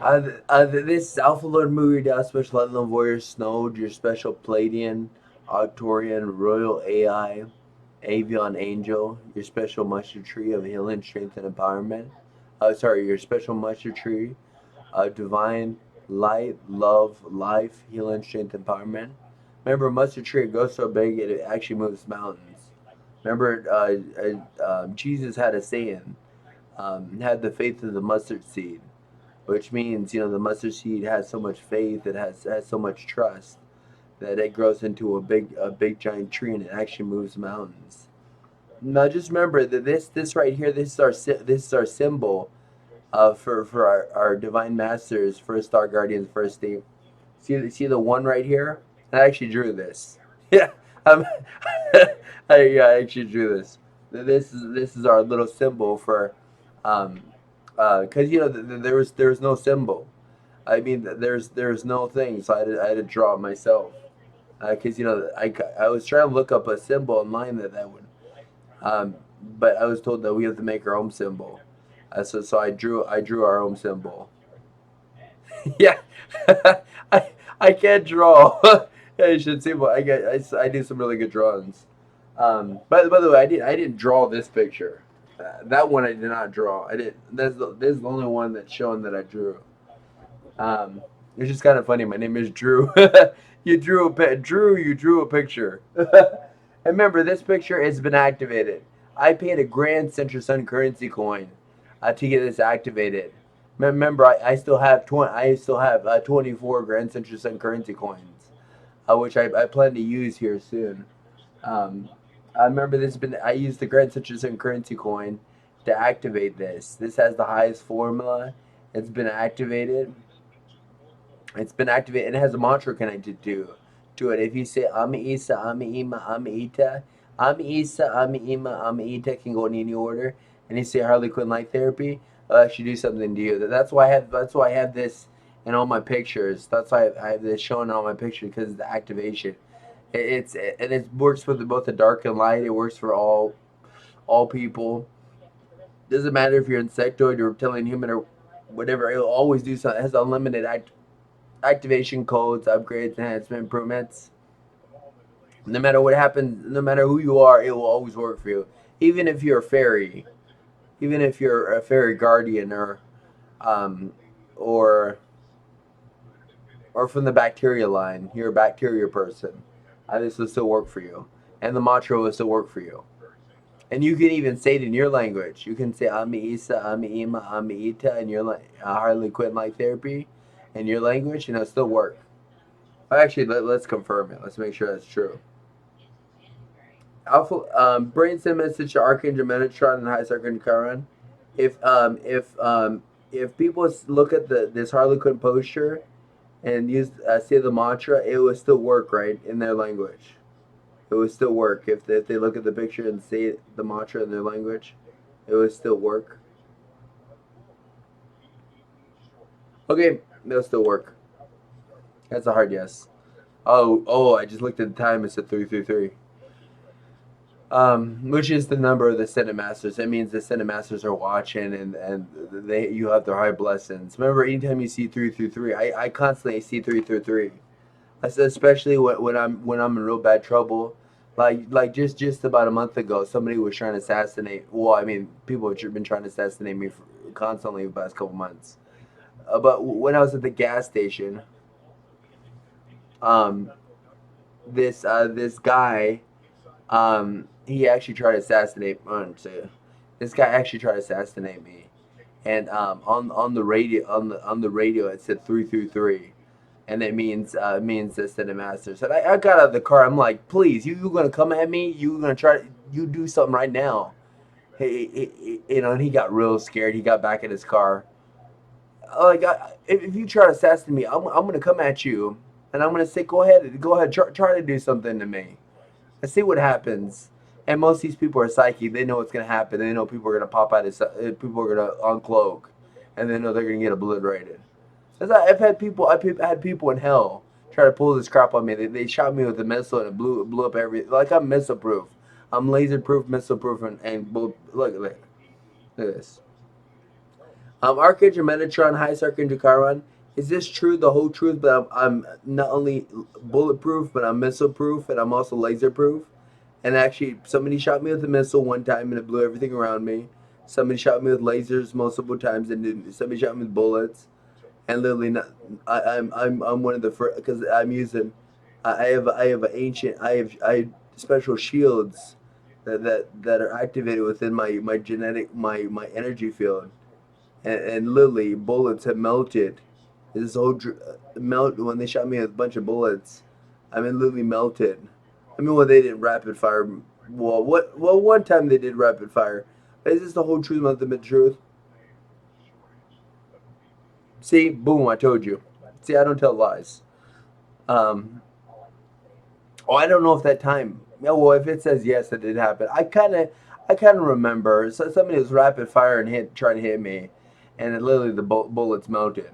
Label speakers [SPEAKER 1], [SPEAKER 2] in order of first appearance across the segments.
[SPEAKER 1] This is Alpha Lord MuRiDA, Special Lightning Warrior Snowed, your special Pleiadian, Arcturian, Royal AI, Avion Angel, your special Mustard Tree of Healing, Strength, and Empowerment. Sorry, your special Mustard Tree of Divine Light, Love, Life, Healing, Strength, Empowerment. Remember, Mustard Tree, it goes so big it actually moves mountains. Remember, Jesus had a saying, had the faith of the mustard seed, which means the mustard seed has so much faith, it has so much trust that it grows into a big giant tree and it actually moves mountains. Now just remember that this right here, this is our symbol for our divine masters, first star guardians, first state. See the one right here? I actually drew this. Yeah, um, I actually drew this. This is our little symbol for, um, because there was no symbol. I mean, there's no thing, so I had to draw it myself. Because I was trying to look up a symbol online that would, um, but I was told that we have to make our own symbol. So I drew our own symbol. Yeah, I can't draw. I should see what I do some really good drawings. By the way, I didn't draw this picture. That one I did not draw. I did. This is the only one that's showing that I drew. Um, it's just kind of funny. My name is Drew. You drew a picture. And remember, this picture has been activated. I paid a grand Central Sun currency coin to get this activated. Remember, I still have 24 grand Central Sun currency coins, which I plan to use here soon. Um, I remember this has been. I used the grand Central Sun currency coin to activate this. This has the highest formula. It's been activated. And it has a mantra connected to it. If you say Ami Isa, Ami Ima, Ami Ehtah, Ami Isa, Ami Ima, Ami Ehtah can go in any order, and you say Harley Quinn light therapy, it'll actually do something to you. That's why I have this in all my pictures. That's why I have this shown in all my pictures because of the activation. It works for both the dark and light. It works for all people. Doesn't matter if you're insectoid or reptilian, human, or whatever. It'll always do something. It has unlimited activation codes, upgrades, enhancement, improvements. No matter what happens, no matter who you are, it will always work for you. Even if you're a fairy, even if you're a fairy guardian um, or or from the bacteria line, you're a bacteria person. This will still work for you, and the mantra will still work for you. And you can even say it in your language. You can say Ami Isa, Ami Ima, Ami Ita in your Harley Quinn light therapy in your language, and it'll still work. Actually, let's confirm it. Let's make sure that's true. Alpha brain stem message to Archangel Metatron and High Archangel Chiron. If people look at this Harlequin poster and use say the mantra, it will still work right in their language. It will still work if they look at the picture and say the mantra in their language. It will still work. Okay, it'll still work. That's a hard yes. Oh! I just looked at the time. It's at 333. Which is the number of the Senate Masters. That means the Senate Masters are watching, and you have their high blessings. Remember, anytime you see 333, I constantly see 333. I said, especially when I'm in real bad trouble. Like just about a month ago, somebody was trying to assassinate. Well, I mean, people have been trying to assassinate me constantly the past couple months. But when I was at the gas station, um, this guy, he actually tried to assassinate. This guy actually tried to assassinate me, and on the radio it said 333, and it means the cinemaster. So I got out of the car. I'm like, please, you gonna come at me? You gonna try? You do something right now? And he got real scared. He got back in his car. Like, if you try to assassinate me, I'm gonna come at you, and I'm gonna say, go ahead, try to do something to me. Let's see what happens. And most of these people are psychic. They know what's gonna happen. They know people are gonna pop out. People are gonna uncloak, and they know they're gonna get obliterated. I've had people in hell try to pull this crap on me. They shot me with a missile and it blew up every. Like, I'm missile proof. I'm laser proof, missile proof, and look at this. Archangel Metatron, highest Archangel Chiron. Is this true, the whole truth? But I'm not only bulletproof, but I'm missile proof, and I'm also laser proof. And actually, somebody shot me with a missile one time, and it blew everything around me. Somebody shot me with lasers multiple times, and somebody shot me with bullets. And literally, not, I'm one of the first because I'm using. I have an ancient. I have special shields that are activated within my genetic my energy field, and literally bullets have melted. This whole melt when they shot me with a bunch of bullets. I mean, literally melted. I mean, well, they didn't rapid fire. Well, what? Well, one time they did rapid fire. Is this the whole truth, ultimate truth? See, boom! I told you. See, I don't tell lies. Um, oh, I don't know if that time. Yeah, well, if it says yes, it did happen. I kind of remember. So somebody was rapid fire and trying to hit me, and it literally the bullets melted.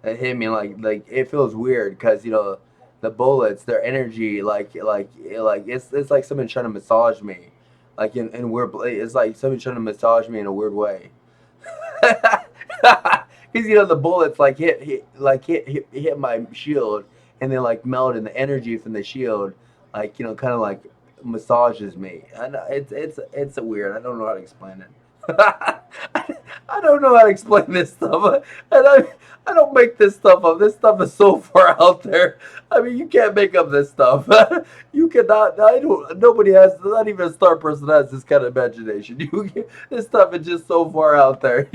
[SPEAKER 1] It hit me like it feels weird because the bullets, their energy, it's like someone trying to massage me, like in weird. It's like someone trying to massage me in a weird way. Because the bullets like hit my shield and then like melt, and the energy from the shield like kind of like massages me. And it's a weird. I don't know how to explain it. I don't know how to explain this stuff, and I don't make this stuff up. This stuff is so far out there. I mean, you can't make up this stuff. You cannot. I don't. Nobody has. Not even a star person has this kind of imagination. This stuff is just so far out there.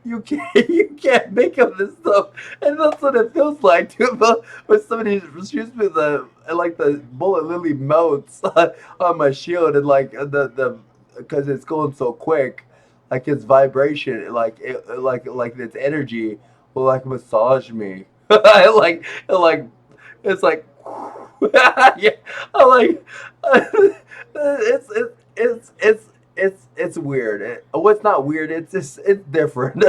[SPEAKER 1] You can't. You can't make up this stuff, and that's what it feels like too. When somebody shoots me, the bullet literally melts on my shield, and like the because it's going so quick, like its vibration, like its energy will like massage me. Like it's like yeah, I like it's weird. What's not weird? It's different.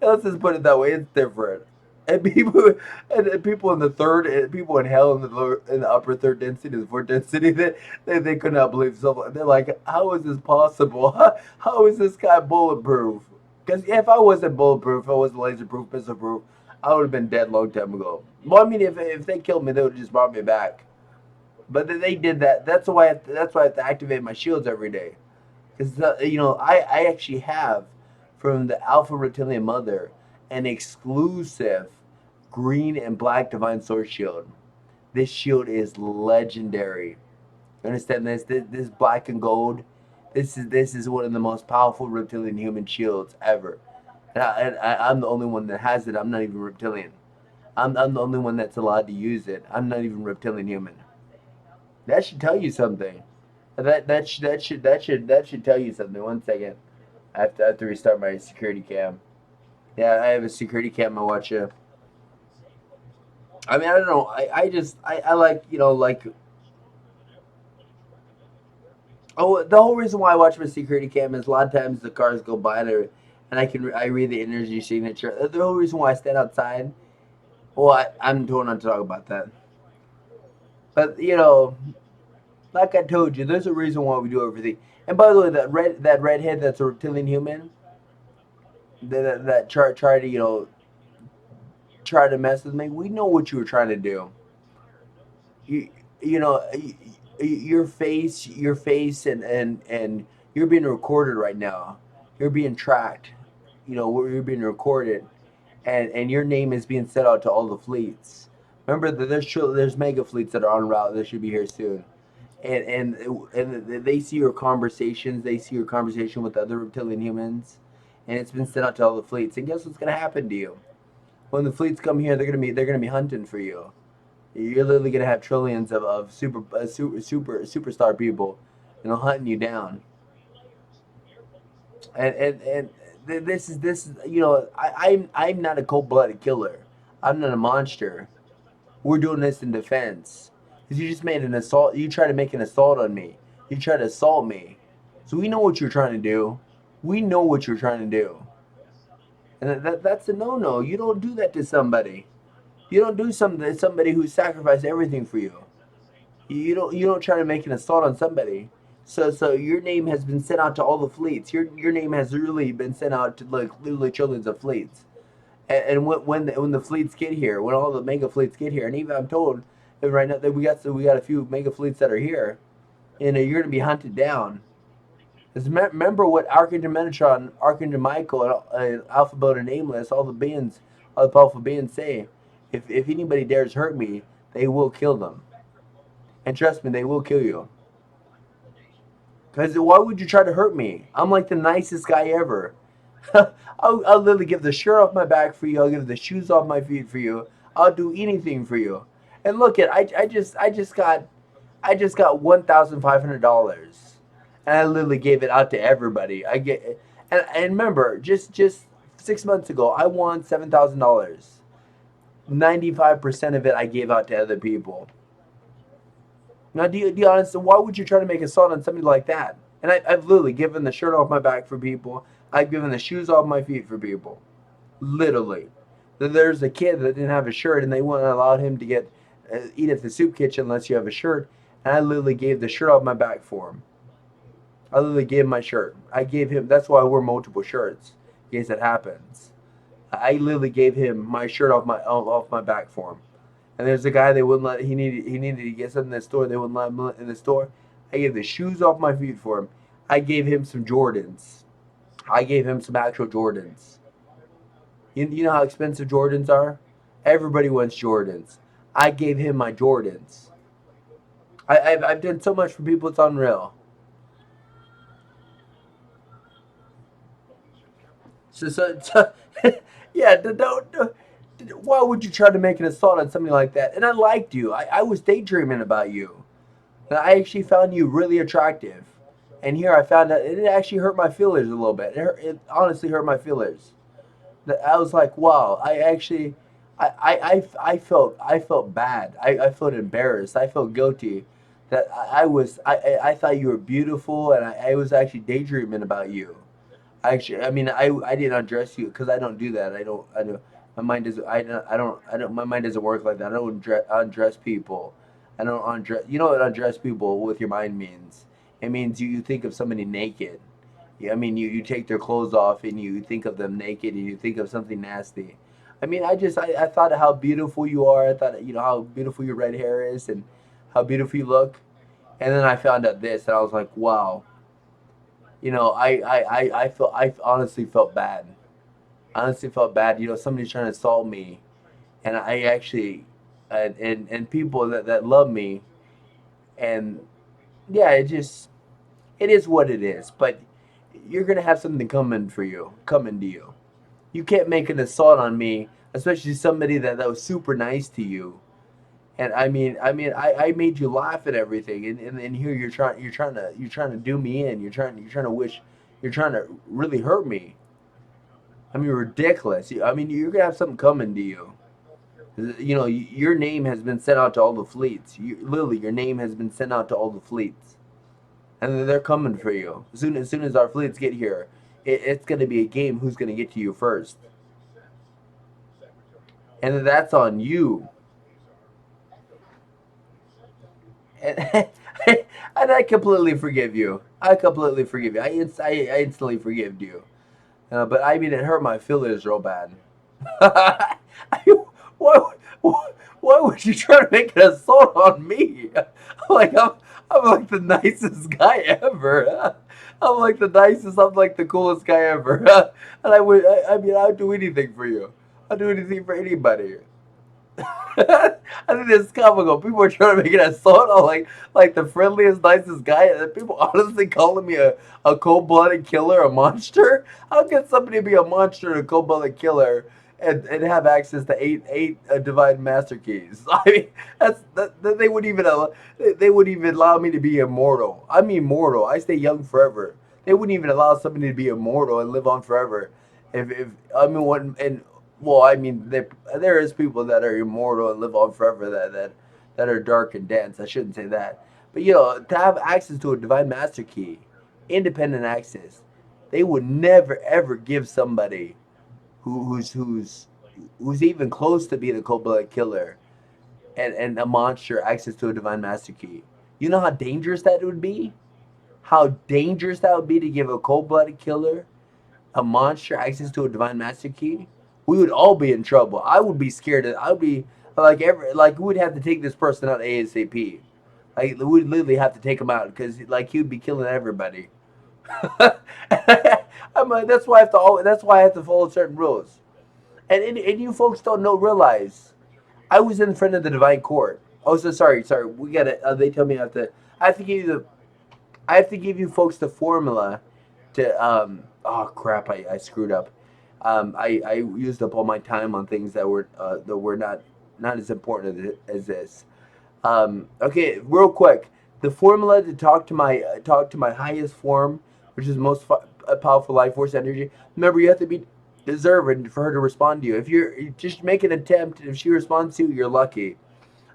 [SPEAKER 1] Let's just put it that way. It's different. And people in the third, people in hell in the lower, in the upper third density, the fourth density, they could not believe stuff. They're like, how is this possible? How is this guy bulletproof? Because if I wasn't bulletproof, if I wasn't laserproof, pistol proof, I would have been dead long time ago. Well, I mean, if they killed me, they would have just brought me back. But they did that. That's why I have to activate my shields every day. Because I actually have from the Alpha Reptilian Mother an exclusive green and black Divine Source shield. This shield is legendary. You understand this? This black and gold. This is one of the most powerful reptilian human shields ever. I'm the only one that has it. I'm not even reptilian. I'm the only one that's allowed to use it. I'm not even reptilian human. That should tell you something. That should tell you something. One second. I have to restart my security cam. Yeah, I have a security cam I watch. I mean, I don't know. I like oh, the whole reason why I watch my security cam is a lot of times the cars go by and I read the energy signature. The whole reason why I stand outside. Well, I'm don't want to talk about that. But like I told you, there's a reason why we do everything. And by the way, that redhead that's a reptilian human that try to try to mess with me. We know what you were trying to do. You you know your face and you're being recorded right now. You're being tracked. You're being recorded, and your name is being set out to all the fleets. Remember that there's mega fleets that are en route that should be here soon. And they see your conversations. They see your conversation with other reptilian humans, and it's been sent out to all the fleets. And guess what's gonna happen to you when the fleets come here? They're gonna be hunting for you. You're literally gonna have trillions of superstar people, hunting you down. And this is I'm not a cold blooded killer. I'm not a monster. We're doing this in defense. Because you just made an assault. You try to make an assault on me. You try to assault me. So we know what you're trying to do. We know what you're trying to do. And that's a no-no. You don't do that to somebody. You don't do something to somebody who sacrificed everything for you. You don't try to make an assault on somebody. So your name has been sent out to all the fleets. Your name has really been sent out to like literally trillions of fleets. And when the fleets get here, when all the mega fleets get here, and even I'm told that right now that we got a few mega fleets that are here, and you're gonna be hunted down. Because remember what Archangel Metatron, Archangel Michael, and Alpha Beta Nameless, all the beings, all the powerful beings say, if anybody dares hurt me, they will kill them. And trust me, they will kill you. Because why would you try to hurt me? I'm like the nicest guy ever. I'll literally give the shirt off my back for you. I'll give the shoes off my feet for you. I'll do anything for you. And look at I just got $1,500, and I literally gave it out to everybody. And remember, just 6 months ago, I won $7,000. 95% of it I gave out to other people. Now, do you honestly, why would you try to make a salt on somebody like that? And I've literally given the shirt off my back for people. I've given the shoes off my feet for people. Literally. There's a kid that didn't have a shirt, and they wouldn't allow him to get eat at the soup kitchen unless you have a shirt. And I literally gave the shirt off my back for him. I literally gave him my shirt. I gave him. That's why I wear multiple shirts in case it happens. I literally gave him my shirt off my back for him. And there's a guy they wouldn't let. He needed to get something in the store. They wouldn't let him in the store. I gave the shoes off my feet for him. I gave him some Jordans. I gave him some actual Jordans. You know how expensive Jordans are? Everybody wants Jordans. I gave him my Jordans. I've done so much for people, it's unreal. So yeah, why would you try to make an assault on something like that? And I liked you. I was daydreaming about you. And I actually found you really attractive. And here I found out it actually hurt my feelers a little bit. It honestly hurt my feelers. I was like, wow, I actually, I felt bad. I felt embarrassed. I felt guilty that I thought you were beautiful, and I was actually daydreaming about you. I mean, I didn't undress you because I don't do that. I don't. My mind doesn't. I don't. My mind doesn't work like that. I don't undress people. I don't undress. You know what undress people with your mind means? It means you think of somebody naked. Yeah, I mean, you take their clothes off and you think of them naked and you think of something nasty. I mean, I thought of how beautiful you are. I thought, how beautiful your red hair is and how beautiful you look. And then I found out this and I was like, wow. I honestly felt bad. I honestly felt bad. Somebody's trying to assault me. And I actually, and people that love me. And yeah, it is what it is. But you're gonna have something coming to you. You can't make an assault on me, especially somebody that was super nice to you. And I made you laugh and everything, and here you're trying to do me in. You're trying to really hurt me. I mean, ridiculous. I mean, you're gonna have something coming to you. Your name has been sent out to all the fleets. Literally, your name has been sent out to all the fleets, and they're coming for you. As soon as our fleets get here, it's going to be a game who's going to get to you first, and that's on you. And, and I completely forgive you. I completely forgive you. I instantly forgive you. But I mean, it hurt my feelings real bad. why, why would you try to make an assault on me? Like I'm like the nicest guy ever. I'm like the nicest. I'm like the coolest guy ever. And I mean, I'd do anything for you. I'd do anything for anybody. I think this is comical. People are trying to make an assault on like the friendliest, nicest guy, and people honestly calling me a cold-blooded killer, a monster. How can somebody be a monster and a cold-blooded killer and have access to eight divine master keys? I mean, they would even they wouldn't even allow me to be immortal. I'm immortal. I stay young forever. They wouldn't even allow somebody to be immortal and live on forever. If I mean, what and well, I mean, there is people that are immortal and live on forever that are dark and dense. I shouldn't say that, but to have access to a divine master key, independent access, they would never ever give somebody who's even close to being a cold-blooded killer and a monster access to a divine master key. You know how dangerous that would be? how dangerous that would be to give a cold-blooded killer, a monster, access to a divine master key, we would all be in trouble. I would be scared. I would be like we would have to take this person out ASAP. Like we would literally have to take him out because like he would be killing everybody. I'm like, that's why I have to. That's why I have to follow certain rules. And you folks don't know realize I was in front of the divine court. Oh, so sorry. We got to. They tell me I have to. I have to give you the. I have to give you folks the formula to. Oh crap! I screwed up. I used up all my time on things that were not as important as this. Okay, real quick, the formula to talk to my highest form, which is most powerful life force energy. Remember, you have to be deserving for her to respond to you. If you just make an attempt, and if she responds to you, you're lucky.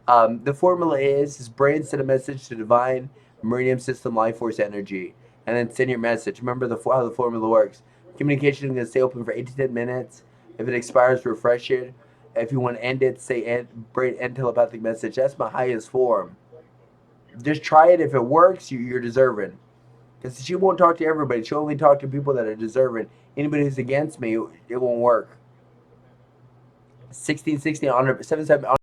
[SPEAKER 1] The formula is brain send a message to divine Meridian system life force energy, and then send your message. Remember how the formula works. Communication is going to stay open for 8 to 10 minutes. If it expires, refresh it. If you want to end it, say end telepathic message. That's my highest form. Just try it. If it works, you're deserving. Because she won't talk to everybody. She'll only talk to people that are deserving. Anybody who's against me, it won't work. 1660 on 77